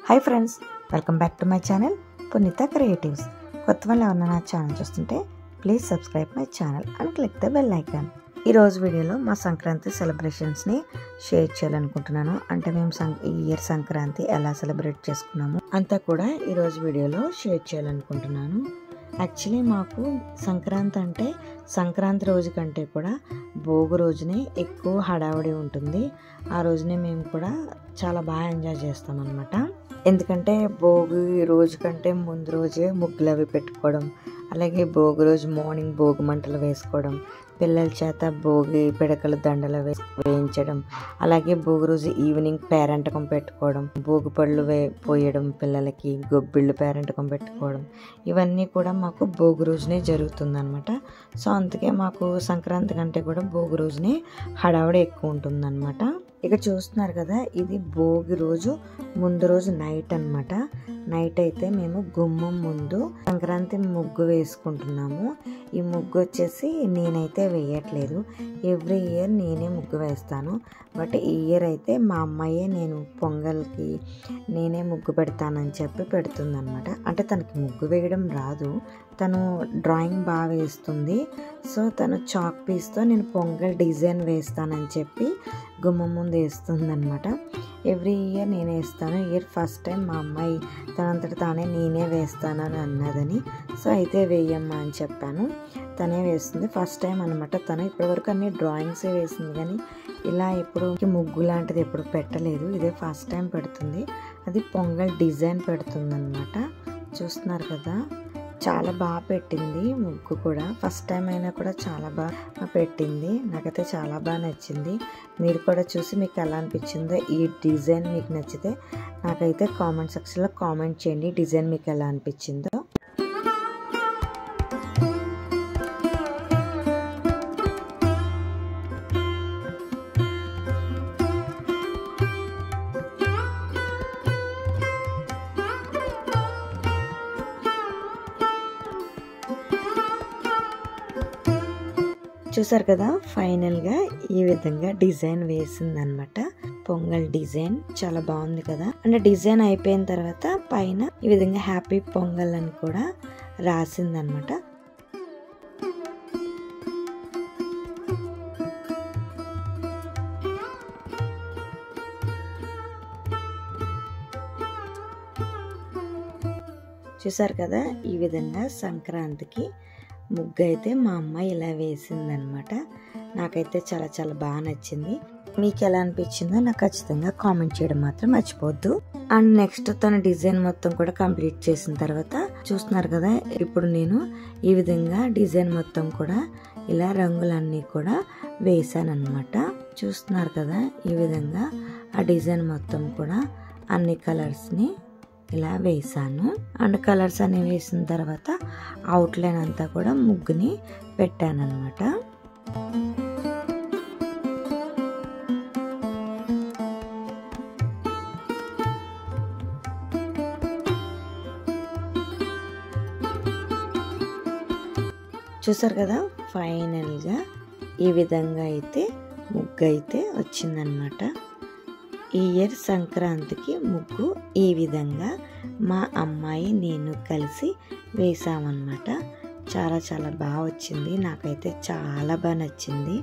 Hi friends, welcome back to my channel పునీత creatives. కొత్త వాళ్ళు ఎవరన్నా నా ఛానల్ చూస్తుంటే please subscribe my channel and click the bell icon. ఈరోజు వీడియోలో మా సంక్రాంతి సెలబ్రేషన్స్ని షేర్ చేయాలనుకుంటున్నాను. అంటే మేము ఈ ఇయర్ సంక్రాంతి ఎలా సెలబ్రేట్ చేసుకున్నాము అంతా కూడా ఈరోజు వీడియోలో షేర్ చేయాలనుకుంటున్నాను. యాక్చువల్లీ మాకు సంక్రాంతి అంటే సంక్రాంతి రోజు కంటే కూడా భోగి రోజునే ఎక్కువ హడావుడి ఉంటుంది. ఆ రోజునే మేము కూడా చాలా బాగా ఎంజాయ్ చేస్తామన్నమాట. ఎందుకంటే భోగి రోజు కంటే ముందు రోజే ముగ్గులు అవి పెట్టుకోవడం, అలాగే భోగి రోజు మార్నింగ్ భోగి మంటలు వేసుకోవడం, పిల్లల చేత భోగి పిడకల దండలు వేయించడం, అలాగే భోగి రోజు ఈవినింగ్ పేరంటకం పెట్టుకోవడం, భోగి పళ్ళు పోయడం, పిల్లలకి గొబ్బిళ్ళు పేరంటకం పెట్టుకోవడం, ఇవన్నీ కూడా మాకు భోగి రోజునే జరుగుతుందన్నమాట. సో అందుకే మాకు సంక్రాంతి కంటే కూడా భోగి రోజునే హడావుడి ఎక్కువ ఉంటుందన్నమాట. ఇక చూస్తున్నారు కదా, ఇది భోగి రోజు ముందు రోజు నైట్ అన్నమాట. నైట్ అయితే మేము గుమ్మం ముందు సంక్రాంతి ముగ్గు వేసుకుంటున్నాము. ఈ ముగ్గు వచ్చేసి నేనైతే వేయట్లేదు, ఎవ్రీ ఇయర్ నేనే ముగ్గు వేస్తాను. బట్ ఈ ఇయర్ అయితే మా అమ్మాయే నేను పొంగల్కి నేనే ముగ్గు పెడతానని చెప్పి పెడుతుందన్నమాట. అంటే తనకి ముగ్గు వేయడం రాదు, తను డ్రాయింగ్ బాగా వేస్తుంది. సో తను చాక్ పీస్తో నేను పొంగల్ డిజైన్ వేస్తానని చెప్పి గుమ్మం ముందు వేస్తుందన్నమాట. ఎవ్రీ ఇయర్ నేనే వేస్తాను. ఇయర్ ఫస్ట్ టైం మా అమ్మాయి తనంతట తానే నేనే వేస్తానని అన్నదని, సో అయితే వేయమ్మా అని చెప్పాను. తనే వేస్తుంది, ఫస్ట్ టైం అనమాట. తను ఇప్పటివరకు అన్ని డ్రాయింగ్సే వేసింది, కానీ ఇలా ఎప్పుడు ముగ్గు లాంటిది ఎప్పుడు పెట్టలేదు. ఇదే ఫస్ట్ టైం పెడుతుంది. అది పొంగల్ డిజైన్ పెడుతుంది అనమాట. చూస్తున్నారు కదా, చాలా బాగా పెట్టింది ముగ్గు కూడా. ఫస్ట్ టైం అయినా కూడా చాలా బాగా పెట్టింది. నాకైతే చాలా బాగా నచ్చింది. మీరు కూడా చూసి మీకు ఎలా అనిపించిందో, ఈ డిజైన్ మీకు నచ్చితే నాకైతే కామెంట్ సెక్షన్లో కామెంట్ చేయండి, డిజైన్ మీకు ఎలా అనిపించిందో. చూసారు కదా, ఫైనల్గా ఈ విధంగా డిజైన్ వేసిందనమాట. పొంగల్ డిజైన్ చాలా బాగుంది కదా. అంటే డిజైన్ అయిపోయిన తర్వాత పైన ఈ విధంగా హ్యాపీ పొంగల్ అని కూడా రాసిందనమాట. చూసారు కదా, ఈ విధంగా సంక్రాంతికి ముగ్గు అయితే మా అమ్మాయి ఇలా వేసిందనమాట. నాకైతే చాలా చాలా బాగా నచ్చింది. మీకు ఎలా అనిపించిందో నాకు ఖచ్చితంగా కామెంట్ చేయడం మాత్రం మర్చిపోవద్దు. అండ్ నెక్స్ట్ తన డిజైన్ మొత్తం కూడా కంప్లీట్ చేసిన తర్వాత చూస్తున్నారు కదా, ఇప్పుడు నేను ఈ విధంగా డిజైన్ మొత్తం కూడా ఇలా రంగులన్నీ కూడా వేసాను అనమాట. చూస్తున్నారు కదా, ఈ విధంగా ఆ డిజైన్ మొత్తం కూడా అన్ని కలర్స్ని ఇలా వేసాను. అండ్ కలర్స్ అన్ని వేసిన తర్వాత అవుట్లైన్ అంతా కూడా ముగ్గుని పెట్టాను అనమాట. చూసారు కదా, ఫైనల్గా ఈ విధంగా అయితే ముగ్గు అయితే వచ్చిందనమాట. ఈ ఇయర్ సంక్రాంతికి ముగ్గు ఈ విధంగా మా అమ్మాయి నేను కలిసి వేసామన్నమాట. చాలా చాలా బాగా వచ్చింది, నాకైతే చాలా బాగా నచ్చింది.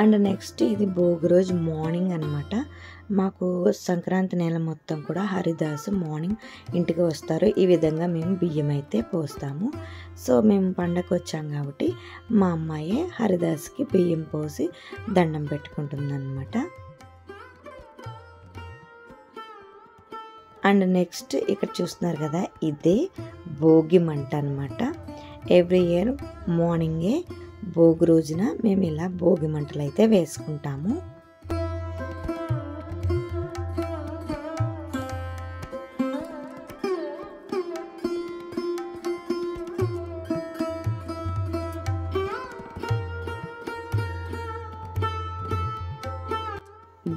అండ్ నెక్స్ట్ ఇది భోగి రోజు మార్నింగ్ అనమాట. మాకు సంక్రాంతి నెల మొత్తం కూడా హరిదాసు మార్నింగ్ ఇంటికి వస్తారు. ఈ విధంగా మేము బియ్యం అయితే పోస్తాము. సో మేము పండగకు వచ్చాం కాబట్టి మా అమ్మాయి హరిదాస్కి బియ్యం పోసి దండం పెట్టుకుంటుంది అనమాట. అండ్ నెక్స్ట్ ఇక్కడ చూస్తున్నారు కదా, ఇదే భోగి మంట అనమాట. ఎవ్రీ ఇయర్ మార్నింగే భోగి రోజున మేము ఇలా భోగి మంటలు అయితే వేసుకుంటాము.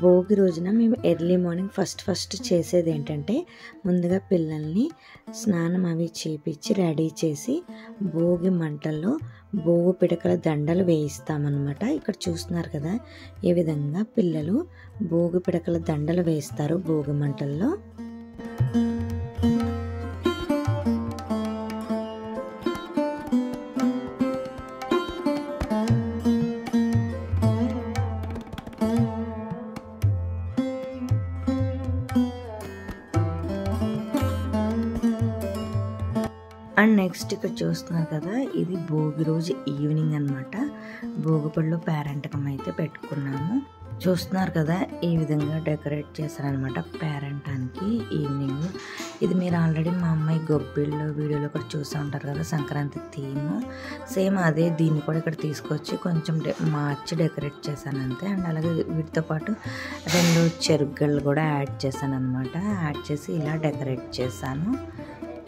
భోగి రోజున మేము ఎర్లీ మార్నింగ్ ఫస్ట్ చేసేది ఏంటంటే ముందుగా పిల్లల్ని స్నానం అవి చేపించి రెడీ చేసి భోగి మంటల్లో భోగి పిడకల దండలు వేయిస్తామన్నమాట. ఇక్కడ చూస్తున్నారు కదా ఏ విధంగా పిల్లలు భోగి పిడకల దండలు వేస్తారు భోగి మంటల్లో. అండ్ నెక్స్ట్ ఇక్కడ చూస్తున్నారు కదా ఇది భోగి రోజు ఈవినింగ్ అనమాట. భోగిపళ్ళు పేరంటకం అయితే పెట్టుకున్నాము. చూస్తున్నారు కదా ఈ విధంగా డెకరేట్ చేశారనమాట పేరంటానికి ఈవినింగ్. ఇది మీరు ఆల్రెడీ మా అమ్మాయి గొబ్బిళ్ళు వీడియోలో కూడా చూస్తూ ఉంటారు కదా, సంక్రాంతి థీమ్ సేమ్ అదే. దీన్ని కూడా ఇక్కడ తీసుకొచ్చి కొంచెం మార్చి డెకరేట్ చేశాను అంతే. అండ్ అలాగే వీటితో పాటు 2 చెరుగళ్ళు కూడా యాడ్ చేశాను అనమాట. యాడ్ చేసి ఇలా డెకరేట్ చేశాను.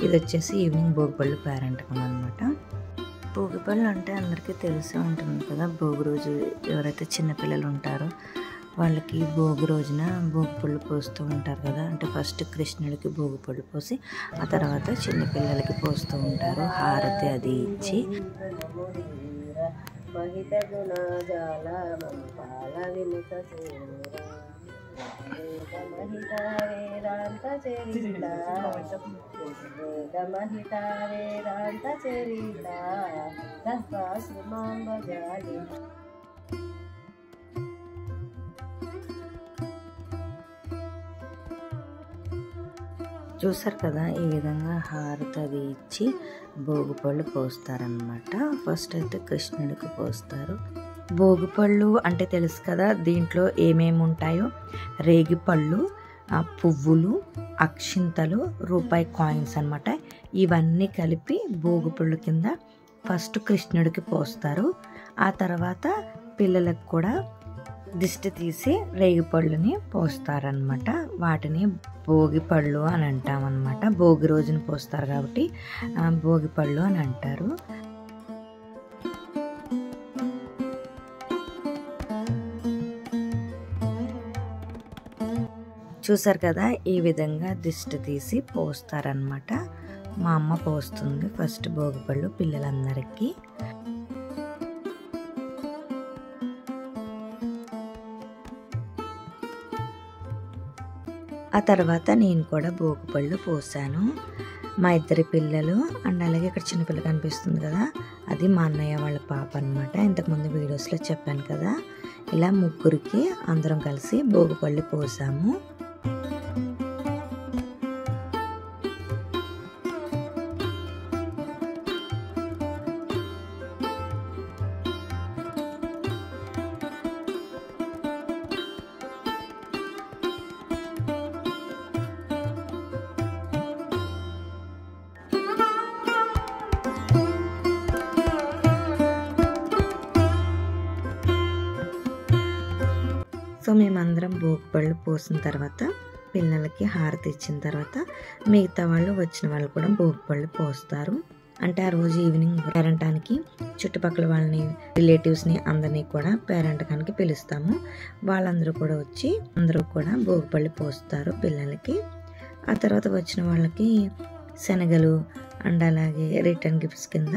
ఇది వచ్చేసి ఈవినింగ్ భోగిపళ్ళు పేరంటకం అనమాట. భోగిపళ్ళు అంటే అందరికీ తెలిసే ఉంటుంది కదా. భోగి రోజు ఎవరైతే చిన్నపిల్లలు ఉంటారో వాళ్ళకి భోగి రోజున భోగిపళ్ళు పోస్తూ ఉంటారు కదా. అంటే ఫస్ట్ కృష్ణుడికి భోగిపళ్ళు పోసి ఆ తర్వాత చిన్నపిల్లలకి పోస్తూ ఉంటారు హారతి అది ఇచ్చి. చూసారు కదా ఈ విధంగా హారతి అది ఇచ్చి భోగిపళ్ళు పోస్తారనమాట. ఫస్ట్ అయితే కృష్ణుడికి పోస్తారు. భోగిపళ్ళు అంటే తెలుసు కదా, దీంట్లో ఏమేమి ఉంటాయో రేగిపళ్ళు, పువ్వులు, అక్షింతలు, రూపాయి కాయిన్స్ అనమాట. ఇవన్నీ కలిపి భోగిపళ్ళు కింద ఫస్ట్ కృష్ణుడికి పోస్తారు. ఆ తర్వాత పిల్లలకు కూడా దిష్టి తీసి రేగిపళ్ళుని పోస్తారనమాట. వాటిని భోగిపళ్ళు అని అంటామన్నమాట. భోగి రోజున పోస్తారు కాబట్టి భోగిపళ్ళు అని అంటారు. చూసారు కదా ఈ విధంగా దిష్టి తీసి పోస్తారనమాట. మా అమ్మ పోస్తుంది ఫస్ట్ భోగిపళ్ళు పిల్లలందరికీ. ఆ తర్వాత నేను కూడా భోగిపళ్ళు పోసాను. మా ఇద్దరి పిల్లలు అండ్ అలాగే ఇక్కడ చిన్నపిల్ల కనిపిస్తుంది కదా, అది మా అన్నయ్య వాళ్ళ పాప అనమాట. ఇంతకుముందు వీడియోస్లో చెప్పాను కదా. ఇలా ముగ్గురికి అందరం కలిసి భోగిపళ్ళు పోసాము. సో మేమందరం భోగిపళ్ళు పోసిన తర్వాత పిల్లలకి హారతి ఇచ్చిన తర్వాత మిగతా వాళ్ళు వచ్చిన వాళ్ళు కూడా భోగిపళ్ళు పోస్తారు. అంటే ఆ రోజు ఈవినింగ్ పేరంటానికి చుట్టుపక్కల వాళ్ళని రిలేటివ్స్ని అందరినీ కూడా పేరంటకానికి పిలుస్తాము. వాళ్ళందరూ కూడా వచ్చి అందరూ కూడా భోగిపళ్ళు పోస్తారు పిల్లలకి. ఆ తర్వాత వచ్చిన వాళ్ళకి శనగలు అండ్ అలాగే రిటర్న్ గిఫ్ట్స్ కింద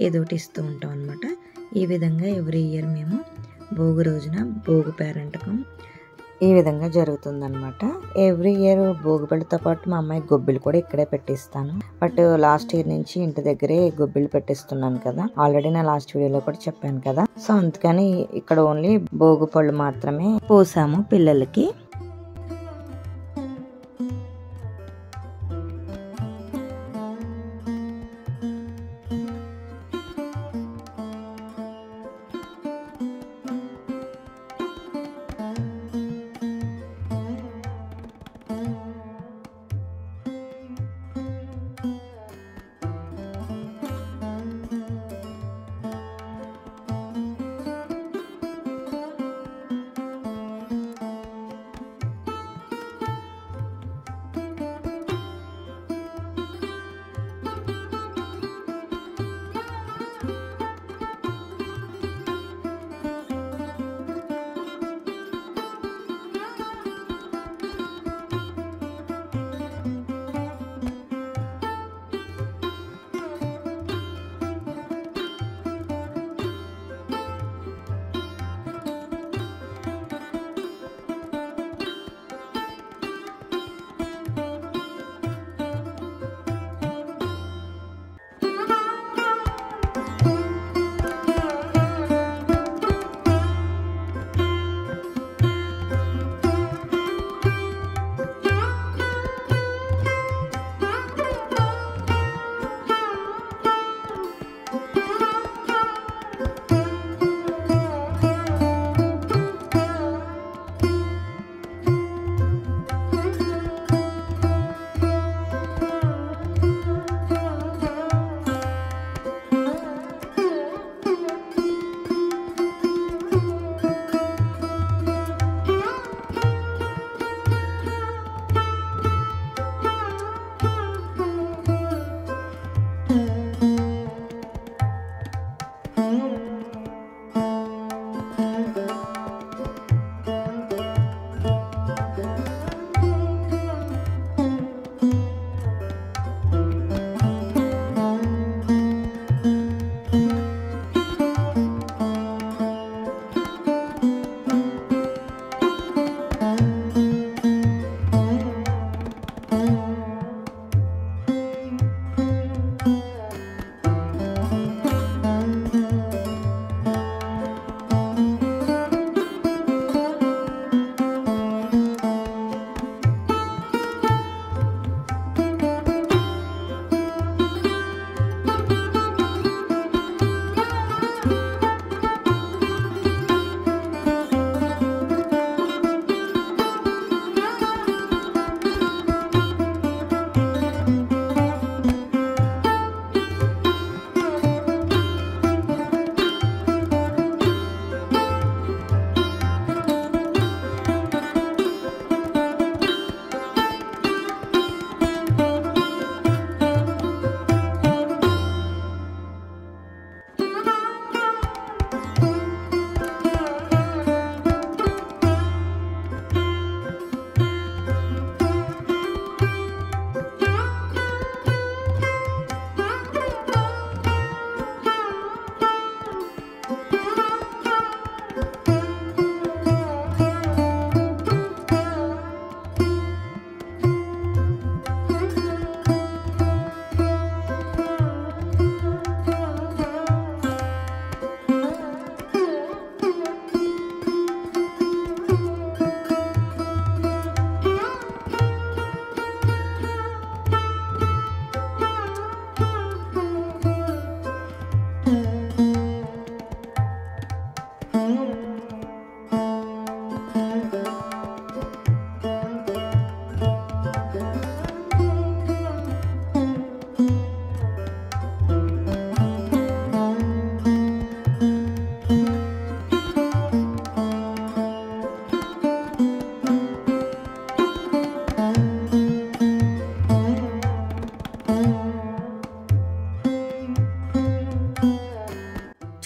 ఏదో ఒకటి ఇస్తూ ఉంటాం అనమాట. ఈ విధంగా ఎవ్రీ ఇయర్ మేము భోగి రోజున భోగి పేరంటకం ఈ విధంగా జరుగుతుందన్నమాట. ఎవ్రీ ఇయర్ భోగిపళ్ళతో పాటు మా అమ్మాయి గొబ్బిలు కూడా ఇక్కడే పెట్టిస్తాను. బట్ లాస్ట్ ఇయర్ నుంచి ఇంటి దగ్గరే గొబ్బిలు పెట్టిస్తున్నాను కదా, ఆల్రెడీ నా లాస్ట్ వీడియోలో కూడా చెప్పాను కదా. సో అందుకని ఇక్కడ ఓన్లీ భోగిపళ్ళు మాత్రమే పోసాము పిల్లలకి.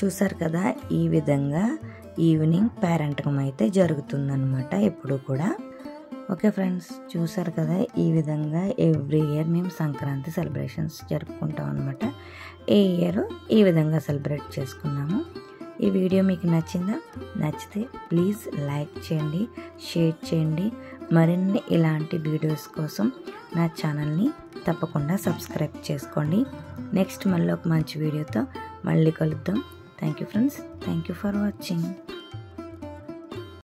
చూసారు కదా, ఈ విధంగా ఈవినింగ్ పేరెంటకం అయితే జరుగుతుందన్నమాట ఎప్పుడు కూడా. ఓకే ఫ్రెండ్స్, చూసారు కదా, ఈ విధంగా ఎవ్రీ ఇయర్ మేము సంక్రాంతి సెలబ్రేషన్స్ జరుపుకుంటాం అనమాట. ఈ ఇయర్ ఈ విధంగా సెలబ్రేట్ చేసుకున్నాము. ఈ వీడియో మీకు నచ్చిందా? నచ్చితే ప్లీజ్ లైక్ చేయండి, షేర్ చేయండి. మరిన్ని ఇలాంటి వీడియోస్ కోసం నా ఛానల్ని తప్పకుండా సబ్స్క్రైబ్ చేసుకోండి. నెక్స్ట్ మళ్ళీ ఒక మంచి వీడియోతో మళ్ళీ కలుద్దాం. Thank you friends, thank you for watching.